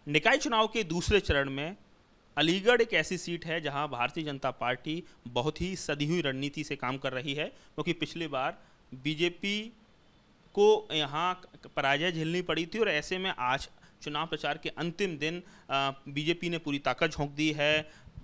निकाय चुनाव के दूसरे चरण में अलीगढ़ एक ऐसी सीट है जहां भारतीय जनता पार्टी बहुत ही सधी हुई रणनीति से काम कर रही है, क्योंकि पिछली बार बीजेपी को यहां पराजय झेलनी पड़ी थी और ऐसे में आज चुनाव प्रचार के अंतिम दिन बीजेपी ने पूरी ताकत झोंक दी है।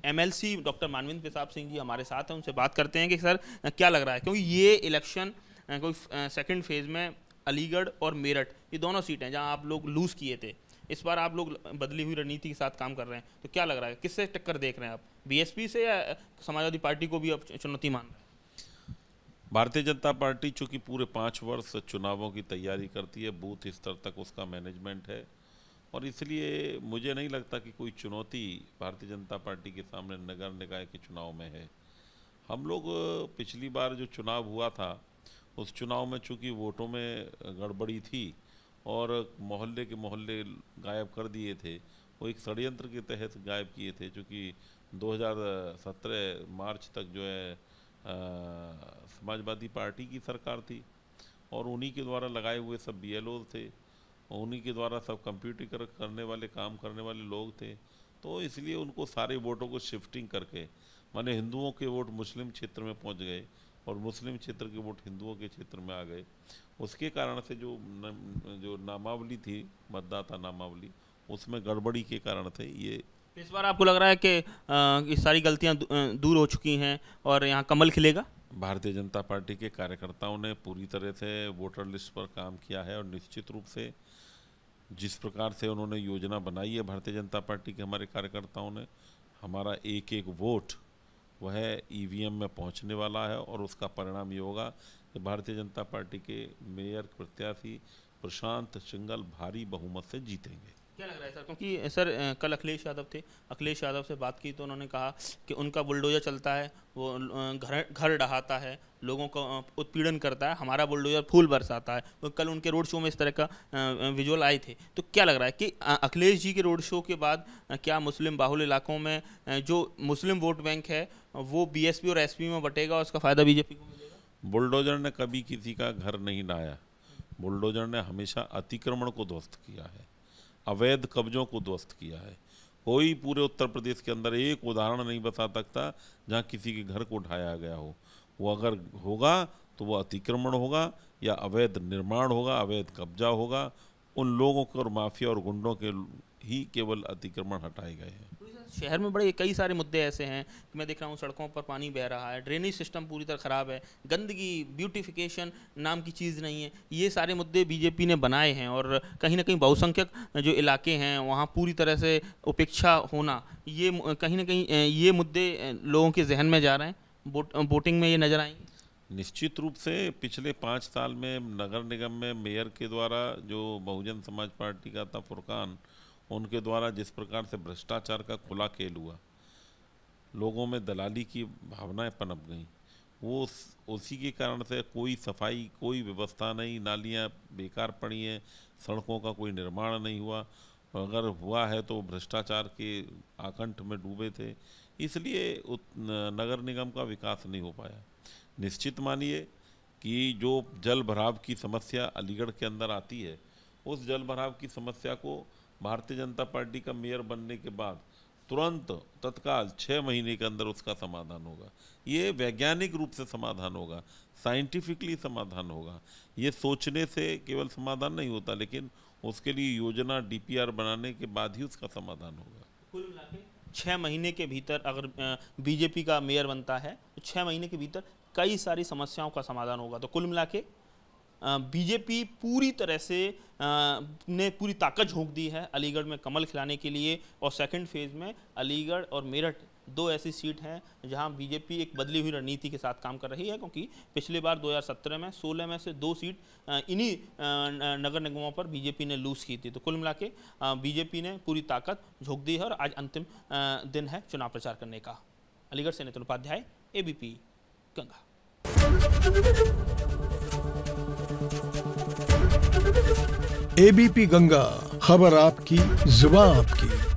एमएलसी डॉक्टर मानवेंद्र प्रताप सिंह जी हमारे साथ हैं, उनसे बात करते हैं कि सर क्या लग रहा है, क्योंकि ये इलेक्शन कोई सेकंड फेज में अलीगढ़ और मेरठ ये दोनों सीट हैं जहां आप लोग लूज़ किए थे, इस बार आप लोग बदली हुई रणनीति के साथ काम कर रहे हैं, तो क्या लग रहा है किससे टक्कर देख रहे हैं आप, बीएसपी से या समाजवादी पार्टी को भी अब चुनौती मान रहे हैं? भारतीय जनता पार्टी चूँकि पूरे 5 वर्ष चुनावों की तैयारी करती है, बूथ स्तर तक उसका मैनेजमेंट है और इसलिए मुझे नहीं लगता कि कोई चुनौती भारतीय जनता पार्टी के सामने नगर निकाय के चुनाव में है। हम लोग पिछली बार जो चुनाव हुआ था उस चुनाव में चूँकि वोटों में गड़बड़ी थी और मोहल्ले के मोहल्ले गायब कर दिए थे, वो एक षड्यंत्र के तहत गायब किए थे, चूँकि 2017 मार्च तक जो है समाजवादी पार्टी की सरकार थी और उन्हीं के द्वारा लगाए हुए सब बीएलओ थे, उन्हीं के द्वारा सब कंप्यूटरीकरण करने वाले काम करने वाले लोग थे, तो इसलिए उनको सारे वोटों को शिफ्टिंग करके माने हिंदुओं के वोट मुस्लिम क्षेत्र में पहुंच गए और मुस्लिम क्षेत्र के वोट हिंदुओं के क्षेत्र में आ गए। उसके कारण से जो नामावली थी, मतदाता नामावली, उसमें गड़बड़ी के कारण से ये। इस बार आपको लग रहा है कि ये सारी गलतियां दूर हो चुकी हैं और यहाँ कमल खिलेगा? भारतीय जनता पार्टी के कार्यकर्ताओं ने पूरी तरह से वोटर लिस्ट पर काम किया है और निश्चित रूप से जिस प्रकार से उन्होंने योजना बनाई है भारतीय जनता पार्टी के हमारे कार्यकर्ताओं ने, हमारा एक एक वोट वह ईवीएम में पहुंचने वाला है और उसका परिणाम ये होगा कि भारतीय जनता पार्टी के मेयर प्रत्याशी प्रशांत सिंघल भारी बहुमत से जीतेंगे। क्या लग रहा है सर, क्योंकि सर कल अखिलेश यादव थे, अखिलेश यादव से बात की तो उन्होंने कहा कि उनका बुलडोजर चलता है, वो घर डहाता है, लोगों का उत्पीड़न करता है, हमारा बुलडोजर फूल बरसाता है। तो कल उनके रोड शो में इस तरह का विजुअल आए थे, तो क्या लग रहा है कि अखिलेश जी के रोड शो के बाद क्या मुस्लिम बाहुल इलाकों में जो मुस्लिम वोट बैंक है वो बीएसपी और एसपी में बटेगा और उसका फ़ायदा बीजेपी को मिलेगा? बुलडोजर ने कभी किसी का घर नहीं ढाया, बुलडोजर ने हमेशा अतिक्रमण को ध्वस्त किया है, अवैध कब्जों को ध्वस्त किया है। कोई पूरे उत्तर प्रदेश के अंदर एक उदाहरण नहीं बता सकता जहां किसी के घर को ढाया गया हो। वो अगर होगा तो वो अतिक्रमण होगा या अवैध निर्माण होगा, अवैध कब्जा होगा। उन लोगों को और माफिया और गुंडों के ही केवल अतिक्रमण हटाए गए हैं। शहर में बड़े कई सारे मुद्दे ऐसे हैं कि मैं देख रहा हूँ सड़कों पर पानी बह रहा है, ड्रेनेज सिस्टम पूरी तरह ख़राब है, गंदगी, ब्यूटिफिकेशन नाम की चीज़ नहीं है। ये सारे मुद्दे बीजेपी ने बनाए हैं और कहीं ना कहीं बहुसंख्यक जो इलाके हैं वहाँ पूरी तरह से उपेक्षा होना, ये कहीं ना कहीं ये मुद्दे लोगों के जहन में जा रहे हैं, वोटिंग में ये नज़र आएंगे। निश्चित रूप से पिछले 5 साल में नगर निगम में मेयर के द्वारा जो बहुजन समाज पार्टी का था फुरकान, उनके द्वारा जिस प्रकार से भ्रष्टाचार का खुला खेल हुआ, लोगों में दलाली की भावनाएं पनप गईं, वो उसी के कारण से कोई सफाई, कोई व्यवस्था नहीं, नालियां बेकार पड़ी हैं, सड़कों का कोई निर्माण नहीं हुआ, अगर हुआ है तो भ्रष्टाचार के आकंठ में डूबे थे, इसलिए नगर निगम का विकास नहीं हो पाया। निश्चित मानिए कि जो जल भराव की समस्या अलीगढ़ के अंदर आती है, उस जल भराव की समस्या को भारतीय जनता पार्टी का मेयर बनने के बाद तुरंत तत्काल 6 महीने के अंदर उसका समाधान होगा। ये वैज्ञानिक रूप से समाधान होगा, साइंटिफिकली समाधान होगा। ये सोचने से केवल समाधान नहीं होता, लेकिन उसके लिए योजना डीपीआर बनाने के बाद ही उसका समाधान होगा। कुल मिलाकर 6 महीने के भीतर अगर बीजेपी का मेयर बनता है तो 6 महीने के भीतर कई सारी समस्याओं का समाधान होगा। तो कुल मिला के बीजेपी पूरी तरह से ने पूरी ताकत झोंक दी है अलीगढ़ में कमल खिलाने के लिए और सेकंड फेज में अलीगढ़ और मेरठ 2 ऐसी सीट हैं जहां बीजेपी एक बदली हुई रणनीति के साथ काम कर रही है, क्योंकि पिछली बार 2017 में 16 में से 2 सीट इन्हीं नगर निगमों पर बीजेपी ने लूज़ की थी। तो कुल मिला के बीजेपी ने पूरी ताकत झोंक दी है और आज अंतिम दिन है चुनाव प्रचार करने का। अलीगढ़ से नितिन उपाध्याय, एबीपी गंगा। एबीपी गंगा, खबर आपकी, जुबान आपकी।